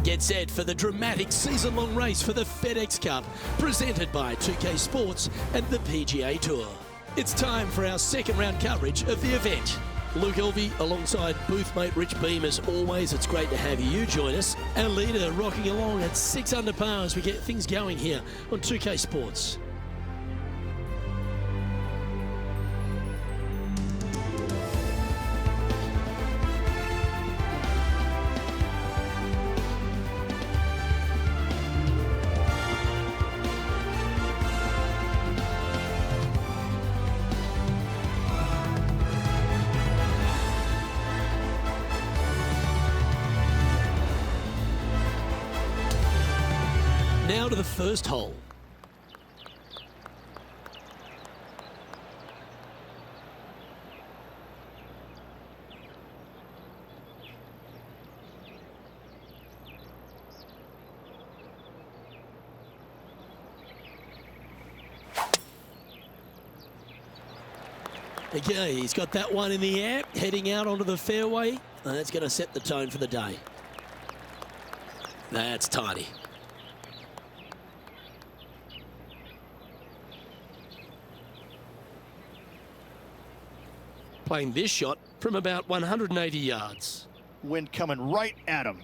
Get set for the dramatic season-long race for the FedEx Cup, presented by 2K Sports and the PGA Tour. It's time for our second round coverage of the event. Luke Elvey alongside boothmate Rich Beam. As always, it's great to have you join us. Our leader rocking along at 6 under par as we get things going here on 2K Sports. Now to the first hole. Okay, he's got that one in the air, heading out onto the fairway, and that's going to set the tone for the day. That's tiny. Playing this shot from about 180 yards. Wind coming right at him.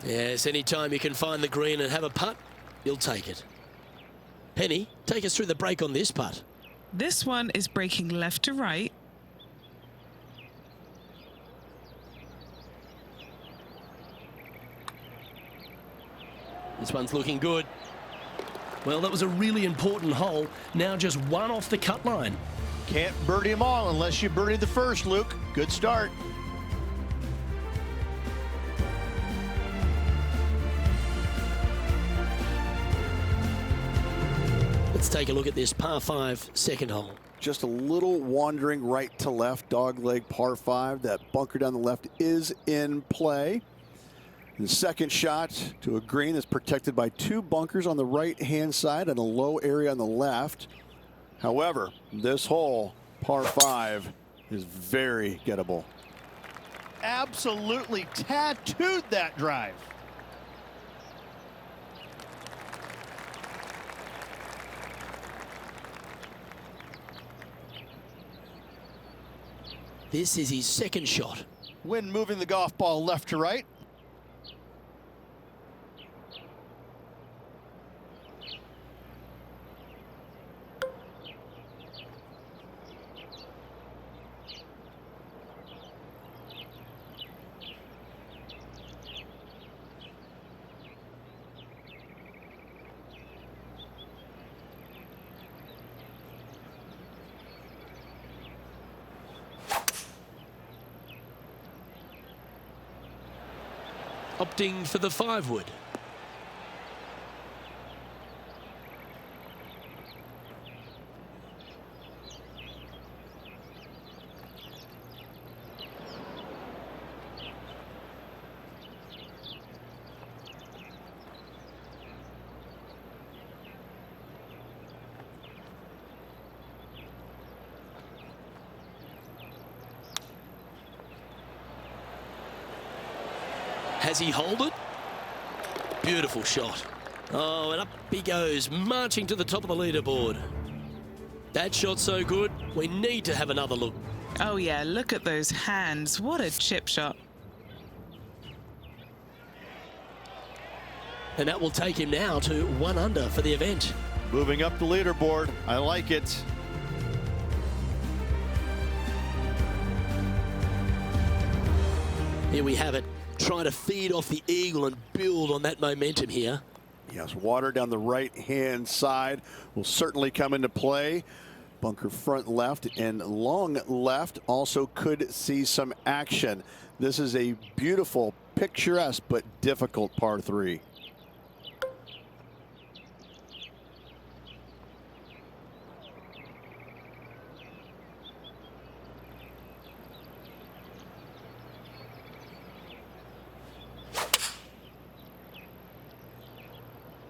Yes, anytime you can find the green and have a putt, you'll take it. Penny, take us through the break on this putt. This one is breaking left to right. This one's looking good. Well, that was a really important hole. Now just one off the cut line. Can't birdie them all unless you birdie the first, Luke. Good start. Let's take a look at this par 5 second hole. Just a little wandering right to left, dogleg par 5. That bunker down the left is in play. The second shot to a green that's protected by 2 bunkers on the right-hand side and a low area on the left. However, this hole, par 5, is very gettable. Absolutely tattooed that drive. This is his second shot. Wind moving the golf ball left to right. Opting for the 5-wood. Has he holed it? Beautiful shot. Oh, and up he goes, marching to the top of the leaderboard. That shot's so good, we need to have another look. Oh yeah, look at those hands. What a chip shot. And that will take him now to 1 under for the event. Moving up the leaderboard. I like it. Here we have it. Trying to feed off the eagle and build on that momentum here. Yes, water down the right-hand side will certainly come into play. Bunker front left and long left also could see some action. This is a beautiful picturesque but difficult par 3.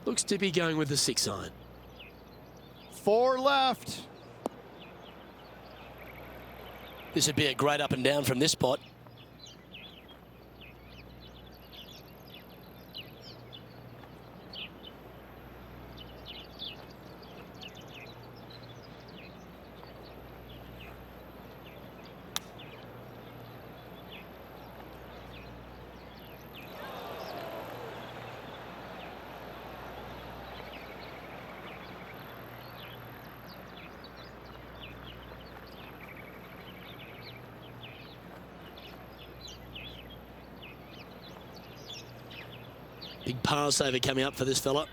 Looks to be going with the 6-iron. 4 left. This would be a great up and down from this spot. Big par saver coming up for this fella.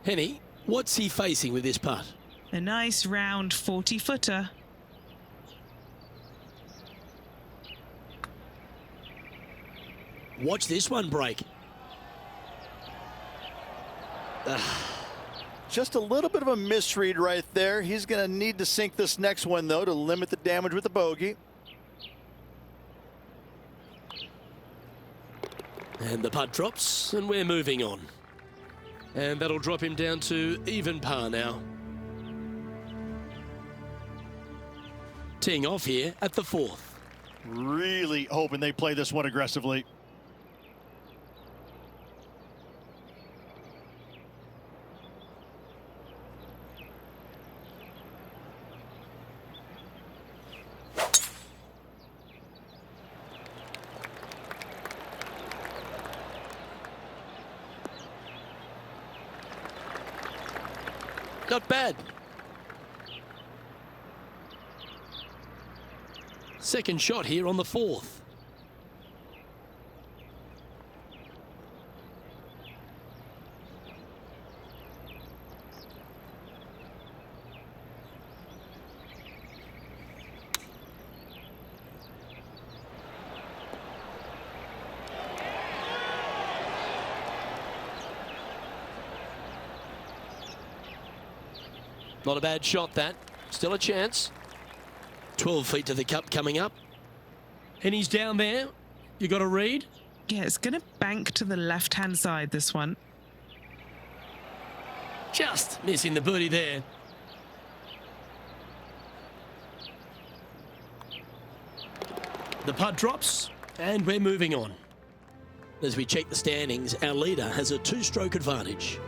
Henny, what's he facing with this putt? A nice round 40-footer. Watch this one break. Just a little bit of a misread right there. He's going to need to sink this next one, though, to limit the damage with the bogey. And the putt drops, and we're moving on. And that'll drop him down to even par now. Teeing off here at the 4th. Really hoping they play this one aggressively. Not bad. Second shot here on the 4th. Not a bad shot, that. Still a chance. 12 feet to the cup coming up. And he's down there. You got a read? Yeah, it's going to bank to the left-hand side, this one. Just missing the birdie there. The putt drops, and we're moving on. As we check the standings, our leader has a 2-stroke advantage.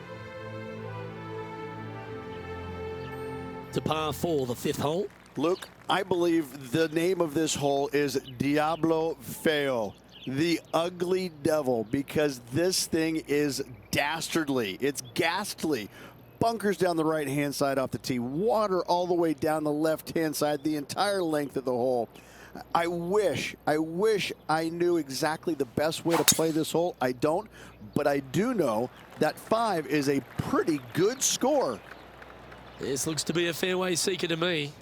To par 4, the 5th hole. Luke, I believe the name of this hole is Diablo Feo, the ugly devil, because this thing is dastardly. It's ghastly. Bunkers down the right-hand side off the tee, water all the way down the left-hand side, the entire length of the hole. I wish I knew exactly the best way to play this hole. I don't, but I do know that 5 is a pretty good score. This looks to be a fairway seeker to me.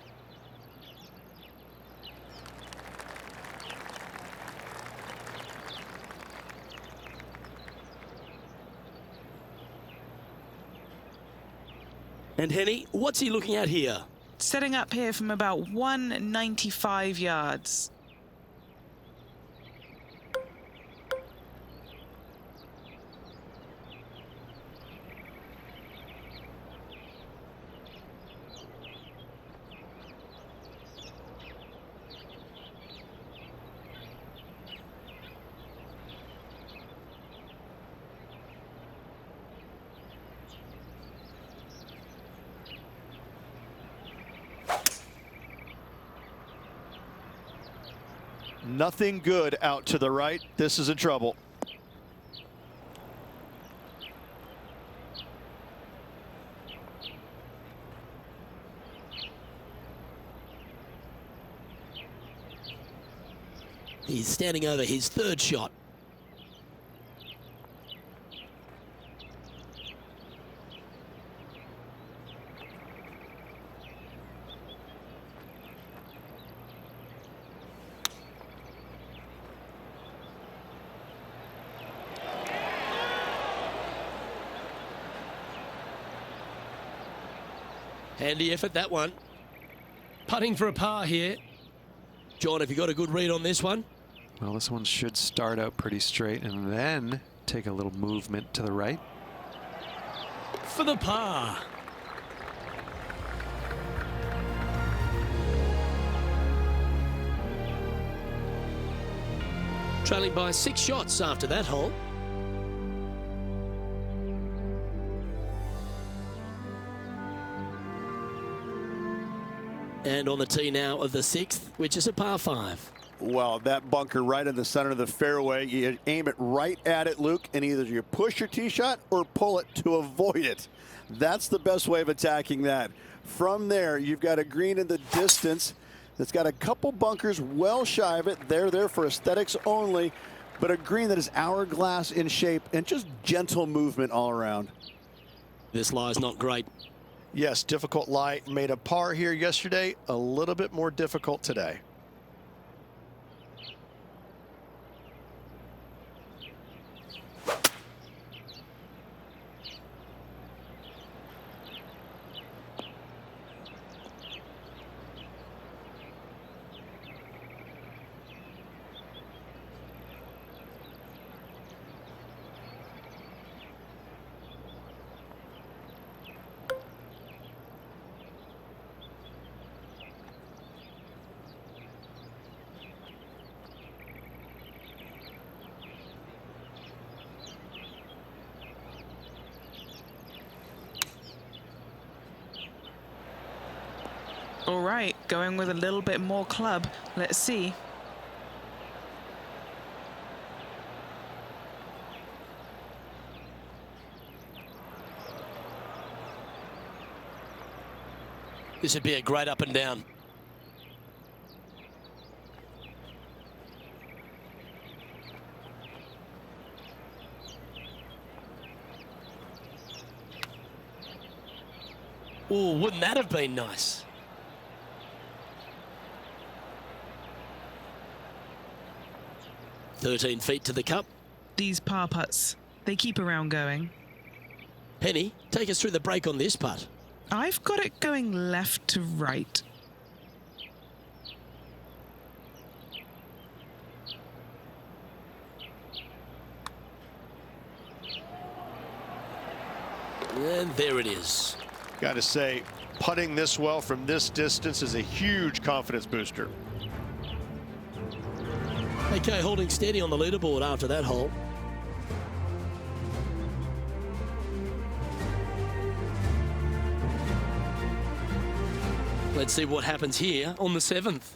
And Henny, what's he looking at here? Setting up here from about 195 yards. Nothing good out to the right. This is in trouble. He's standing over his 3rd shot. Handy effort, that one. Putting for a par here. John, have you got a good read on this one? Well, this one should start out pretty straight and then take a little movement to the right. For the par. Trailing by 6 shots after that hole. And on the tee now of the 6th, which is a par 5. Well, that bunker right in the center of the fairway, you aim it right at it, Luke, and either you push your tee shot or pull it to avoid it. That's the best way of attacking that. From there, you've got a green in the distance that's got a couple bunkers well shy of it. They're there for aesthetics only, but a green that is hourglass in shape and just gentle movement all around. This lie's not great. Yes, difficult lie. Made a par here yesterday, a little bit more difficult today. All right, going with a little bit more club. Let's see. This would be a great up and down. Oh, wouldn't that have been nice? "13 feet to the cup." These par putts, they keep around going. Penny, take us through the break on this putt. I've got it going left to right. And there it is. Got to say, putting this well from this distance is a huge confidence booster. Okay, holding steady on the leaderboard after that hole. Let's see what happens here on the 7th.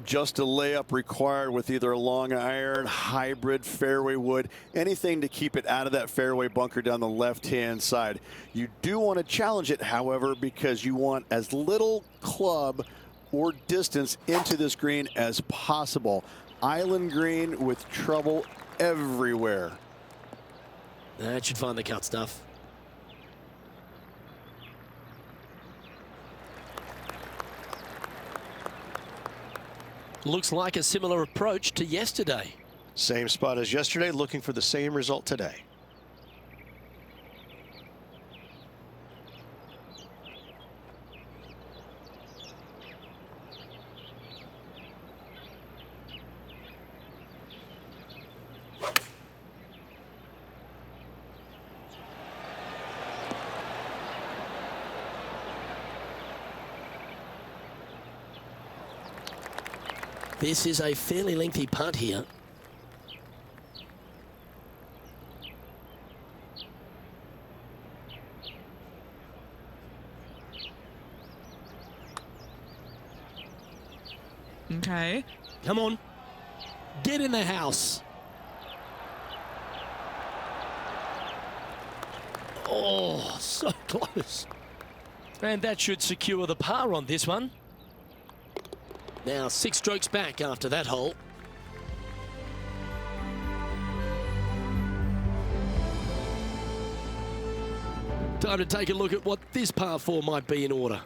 Just a layup required with either a long iron, hybrid, fairway wood, anything to keep it out of that fairway bunker down the left-hand side. You do want to challenge it, however, because you want as little club or distance into this green as possible. Island green with trouble everywhere. That should find the cut stuff. Looks like a similar approach to yesterday. Same spot as yesterday, looking for the same result today. This is a fairly lengthy putt here. Okay. Come on. Get in the house. Oh, so close. And that should secure the par on this one. Now 6 strokes back after that hole. Time to take a look at what this par 4 might be in order.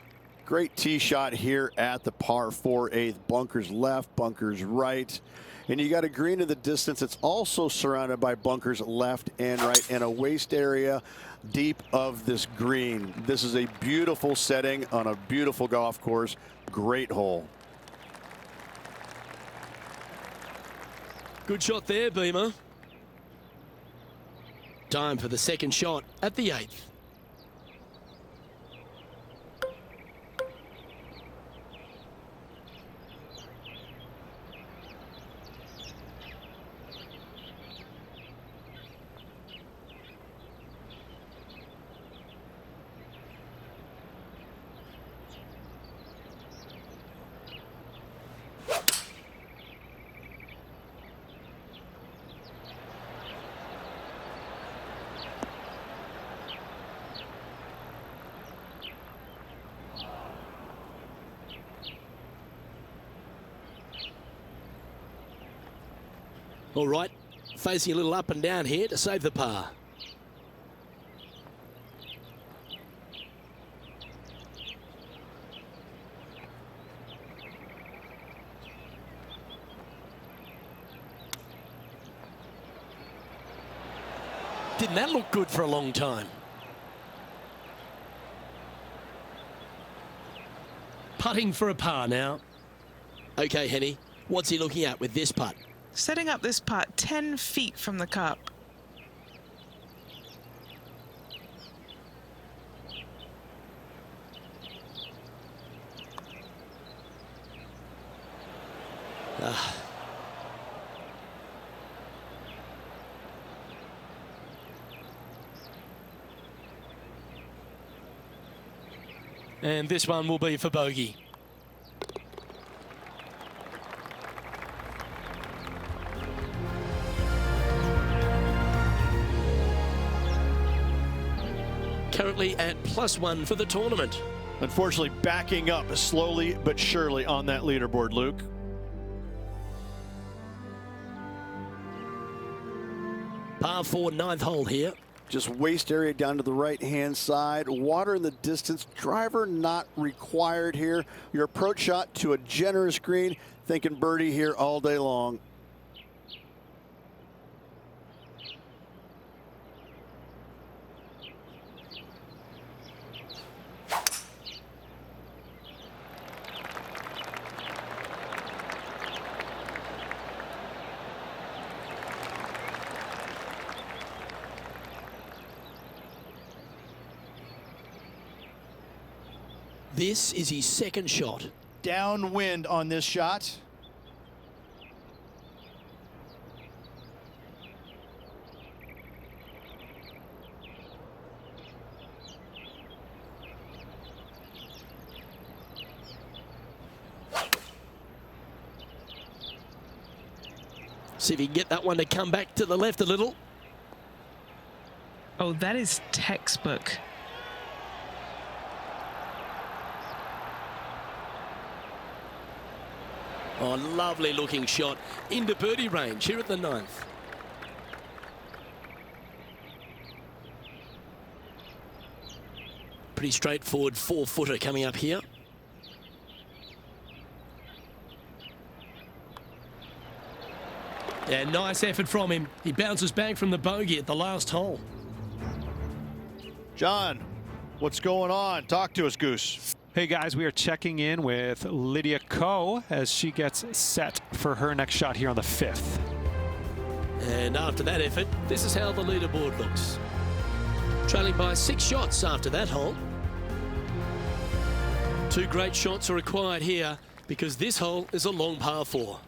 Great tee shot here at the par 4 8th. Bunkers left, bunkers right. And you got a green in the distance. It's also surrounded by bunkers left and right and a waste area deep of this green. This is a beautiful setting on a beautiful golf course. Great hole. Good shot there, Beamer. Time for the second shot at the 8th. All right, facing a little up and down here to save the par. Didn't that look good for a long time? Putting for a par now. Okay, Henny, what's he looking at with this putt? Setting up this putt 10 feet from the cup. And this one will be for bogey. Currently at +1 for the tournament. Unfortunately, backing up slowly but surely on that leaderboard, Luke. Par 4, 9th hole here. Just waste area down to the right-hand side. Water in the distance. Driver not required here. Your approach shot to a generous green. Thinking birdie here all day long. This is his second shot. Downwind on this shot. See if he can get that one to come back to the left a little. Oh, that is textbook. Oh, lovely looking shot into birdie range here at the 9th. Pretty straightforward 4-footer coming up here. Yeah, nice effort from him. He bounces back from the bogey at the last hole. John, what's going on? Talk to us, Goose. Hey guys, we are checking in with Lydia Ko as she gets set for her next shot here on the 5th. And after that effort, this is how the leaderboard looks. Trailing by 6 shots after that hole. 2 great shots are required here because this hole is a long par 4.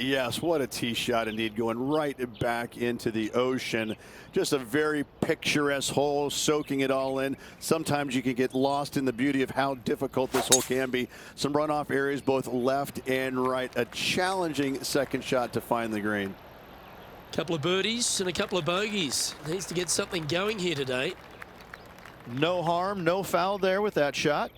Yes, what a tee shot indeed, going right back into the ocean. Just a very picturesque hole, soaking it all in. Sometimes you can get lost in the beauty of how difficult this hole can be. Some runoff areas both left and right. A challenging second shot to find the green. Couple of birdies and a couple of bogeys. Needs to get something going here today. No harm, no foul there with that shot.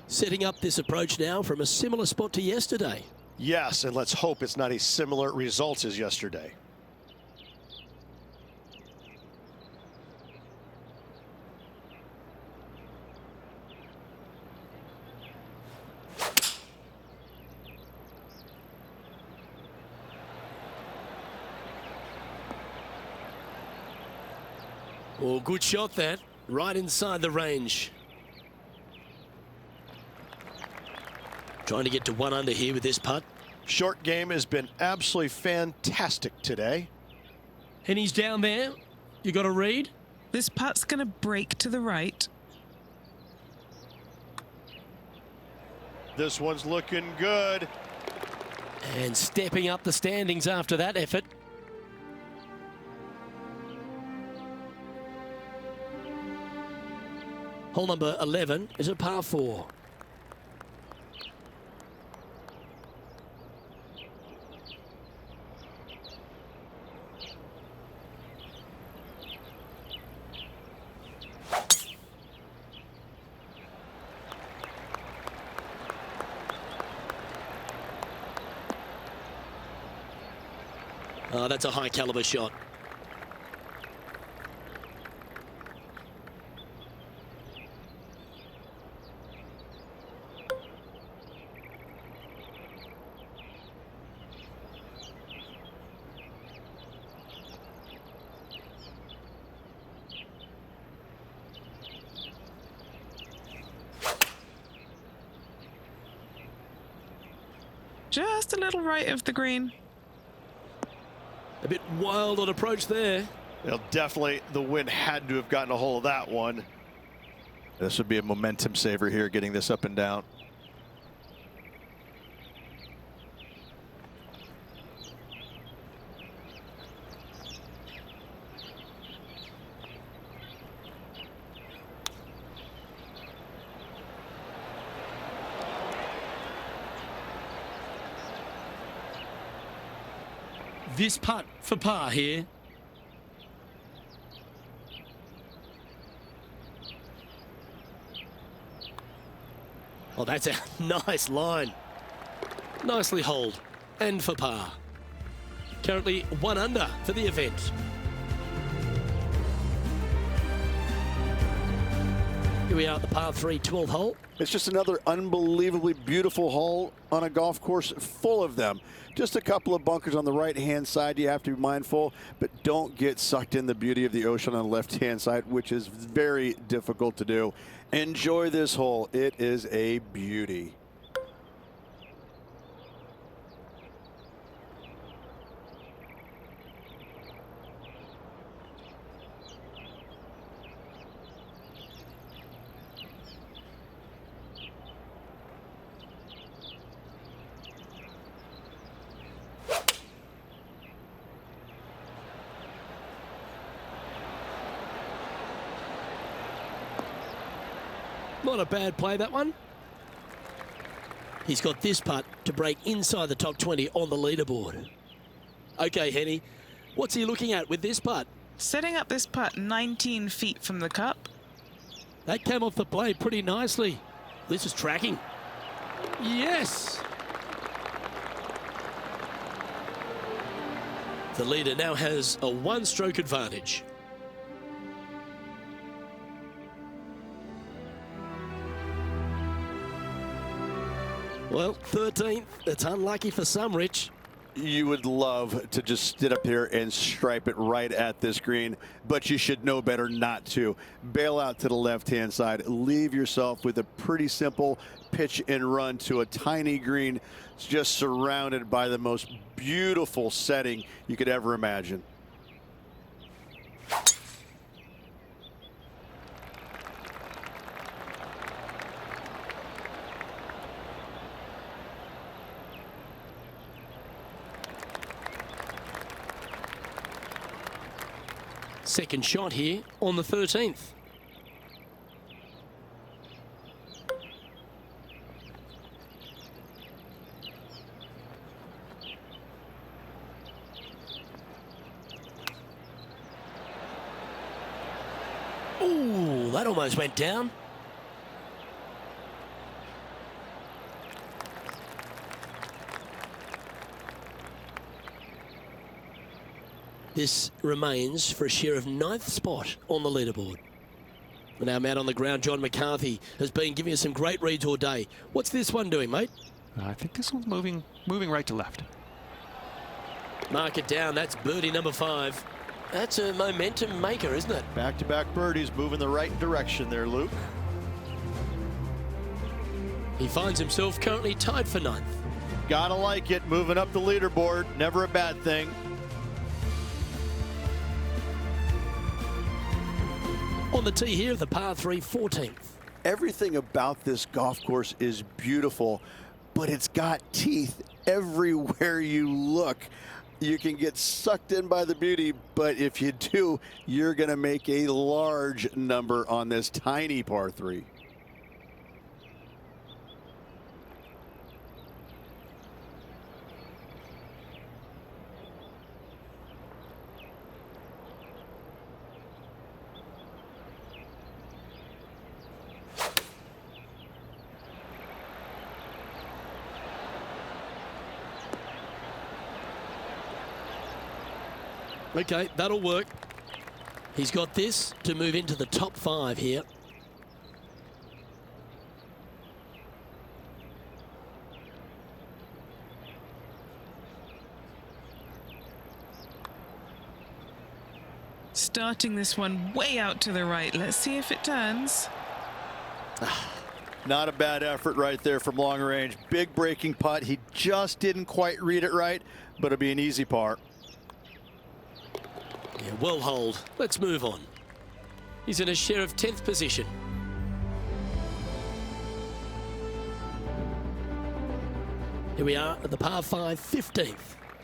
Setting up this approach now from a similar spot to yesterday. Yes, and let's hope it's not a similar results as yesterday. Oh, good shot that. Right inside the range. Trying to get to 1 under here with this putt. Short game has been absolutely fantastic today. And he's down there. You got a read? This putt's going to break to the right. This one's looking good. And stepping up the standings after that effort. Hole number 11 is a par 4. Oh, that's a high caliber shot. Just a little right of the green. A bit wild on approach there. Well, definitely the wind had to have gotten a hold of that one. This would be a momentum saver here, getting this up and down. This putt for par here. Oh, that's a nice line. Nicely holed and for par. Currently 1 under for the event. Here we are at the par 3 12th hole. It's just another unbelievably beautiful hole on a golf course full of them. Just a couple of bunkers on the right-hand side you have to be mindful, but don't get sucked in the beauty of the ocean on the left-hand side, which is very difficult to do. Enjoy this hole. It is a beauty. Not a bad play, that one. He's got this putt to break inside the top 20 on the leaderboard. Okay, Henny, what's he looking at with this putt? Setting up this putt 19 feet from the cup. That came off the blade pretty nicely. This is tracking. Yes! The leader now has a 1-stroke advantage. Well, 13th. It's unlucky for some, Rich. You would love to just sit up here and stripe it right at this green, but you should know better not to. Bail out to the left-hand side. Leave yourself with a pretty simple pitch and run to a tiny green. It's just surrounded by the most beautiful setting you could ever imagine. Second shot here on the 13th. Ooh, that almost went down. This remains for a share of 9th spot on the leaderboard. And our man on the ground, John McCarthy, has been giving us some great reads all day. What's this one doing, mate? I think this one's moving right to left. Mark it down. That's birdie number 5. That's a momentum maker, isn't it? Back-to-back birdies, moving the right direction there, Luke. He finds himself currently tied for 9th. Gotta like it, moving up the leaderboard, never a bad thing. On the tee here, the par 3 14th. Everything about this golf course is beautiful, but it's got teeth everywhere you look. You can get sucked in by the beauty, but if you do, you're going to make a large number on this tiny par 3. Okay, that'll work. He's got this to move into the top 5 here. Starting this one way out to the right. Let's see if it turns. Not a bad effort right there from long range. Big breaking putt. He just didn't quite read it right, but it'll be an easy par. Yeah, well hold. Let's move on. He's in a share of 10th position. Here we are at the par 5 15th.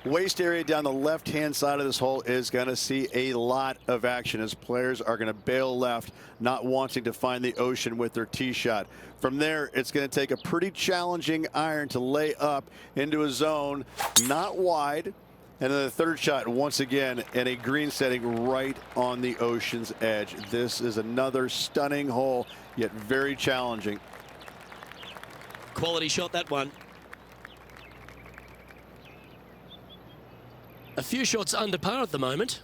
Waist area down the left-hand side of this hole is going to see a lot of action as players are going to bail left, not wanting to find the ocean with their tee shot. From there, it's going to take a pretty challenging iron to lay up into a zone, not wide. And then the third shot, once again, in a green setting right on the ocean's edge. This is another stunning hole, yet very challenging. Quality shot, that one. A few shots under par at the moment.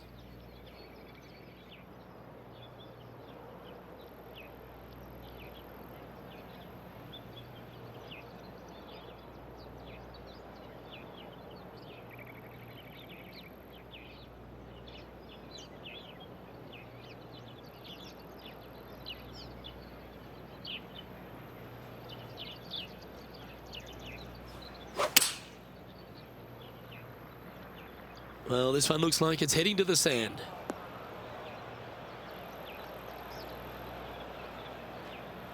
Well, this one looks like it's heading to the sand.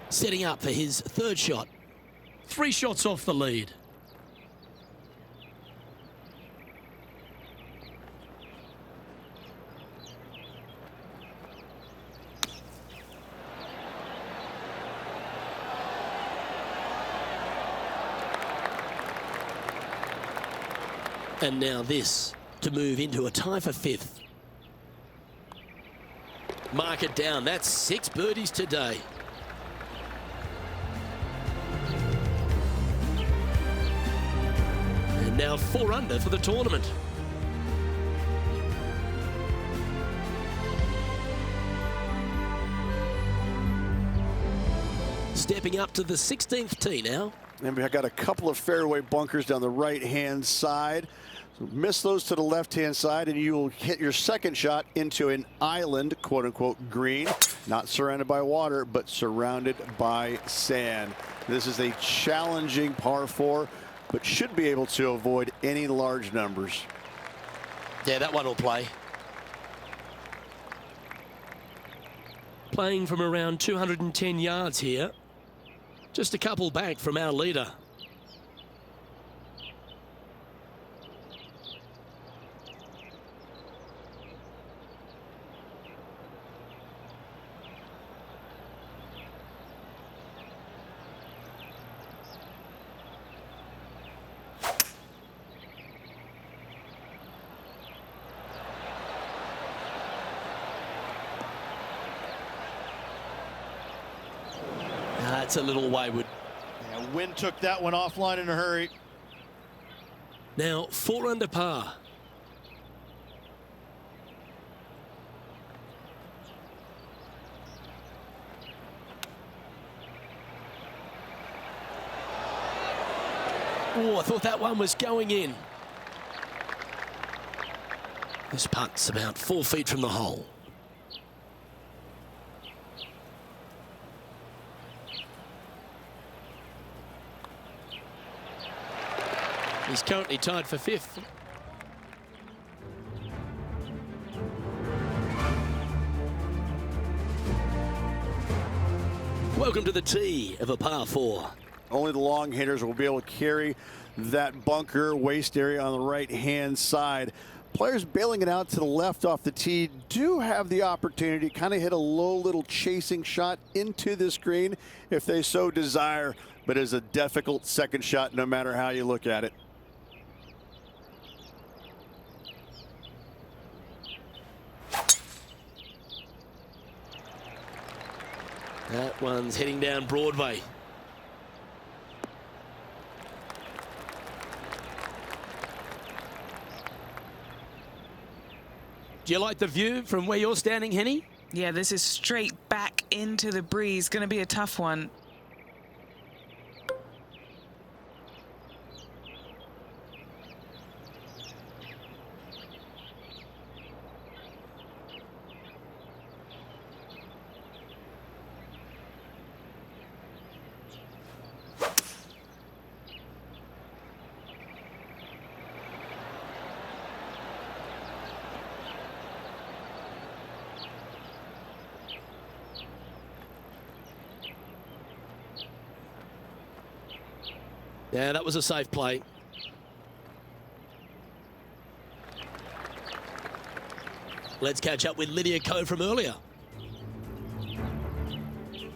Setting up for his 3rd shot. 3 shots off the lead. And now this to move into a tie for 5th. Mark it down. That's 6 birdies today. And now 4 under for the tournament. Stepping up to the 16th tee now. And we've got a couple of fairway bunkers down the right-hand side. So miss those to the left-hand side, and you will hit your 2nd shot into an island, quote-unquote, green. Not surrounded by water, but surrounded by sand. This is a challenging par 4, but should be able to avoid any large numbers. Yeah, that one will play. Playing from around 210 yards here. Just a couple back from our leader. That's a little wayward. Yeah, wind took that one offline in a hurry. Now 4 under par. Oh, I thought that one was going in. This putt's about 4 feet from the hole. He's currently tied for 5th. Welcome to the tee of a par 4. Only the long hitters will be able to carry that bunker waist area on the right-hand side. Players bailing it out to the left off the tee do have the opportunity to kind of hit a low little chasing shot into this green if they so desire, but it is a difficult second shot no matter how you look at it. That one's heading down Broadway. Do you like the view from where you're standing, Henny? Yeah, this is straight back into the breeze. Going to be a tough one. Yeah, that was a safe play. Let's catch up with Lydia Ko from earlier.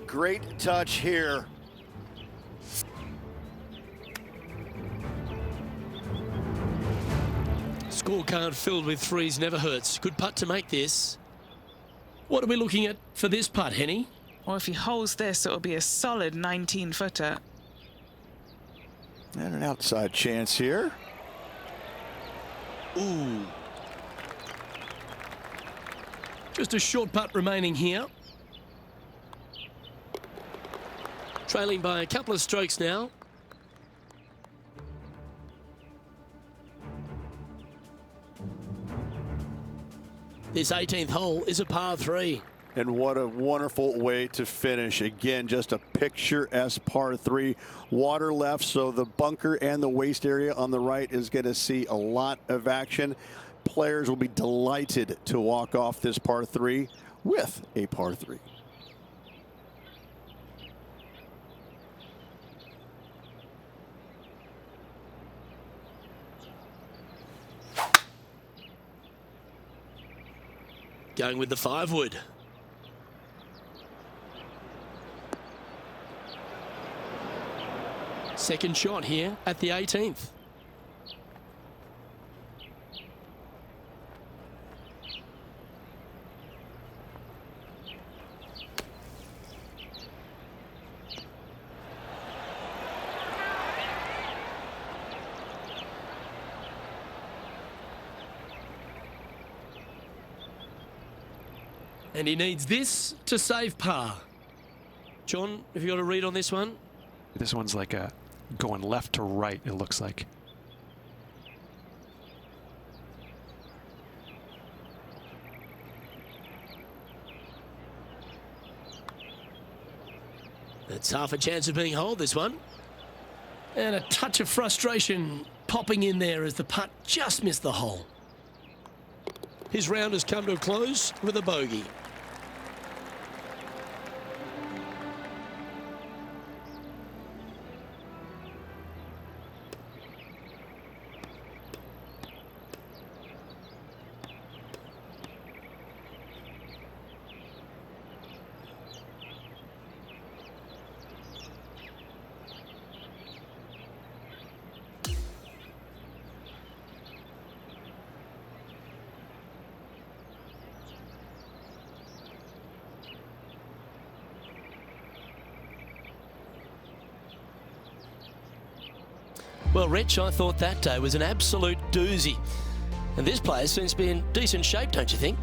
Great touch here. Scorecard filled with threes never hurts. Good putt to make this. What are we looking at for this putt, Henny? Or if he holds this, it'll be a solid 19-footer. And an outside chance here. Ooh. Just a short putt remaining here. Trailing by a couple of strokes now. This 18th hole is a par 3. And what a wonderful way to finish. Again, just a picturesque par 3. Water left, so the bunker and the waist area on the right is going to see a lot of action. Players will be delighted to walk off this par 3 with a par 3. Going with the 5-wood. Second shot here at the 18th. And he needs this to save par. John, have you got a read on this one? This one's like a going left to right, it looks like. That's half a chance of being holed, this one. And a touch of frustration popping in there as the putt just missed the hole. His round has come to a close with a bogey. Well, Rich, I thought that day was an absolute doozy. And this player seems to be in decent shape, don't you think?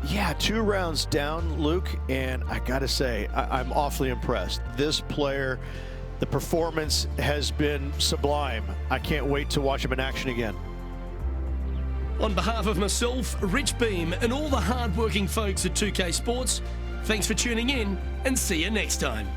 Yeah, 2 rounds down, Luke, and I gotta say, I'm awfully impressed. This player, the performance has been sublime. I can't wait to watch him in action again. On behalf of myself, Rich Beam, and all the hard-working folks at 2K Sports, thanks for tuning in and see you next time.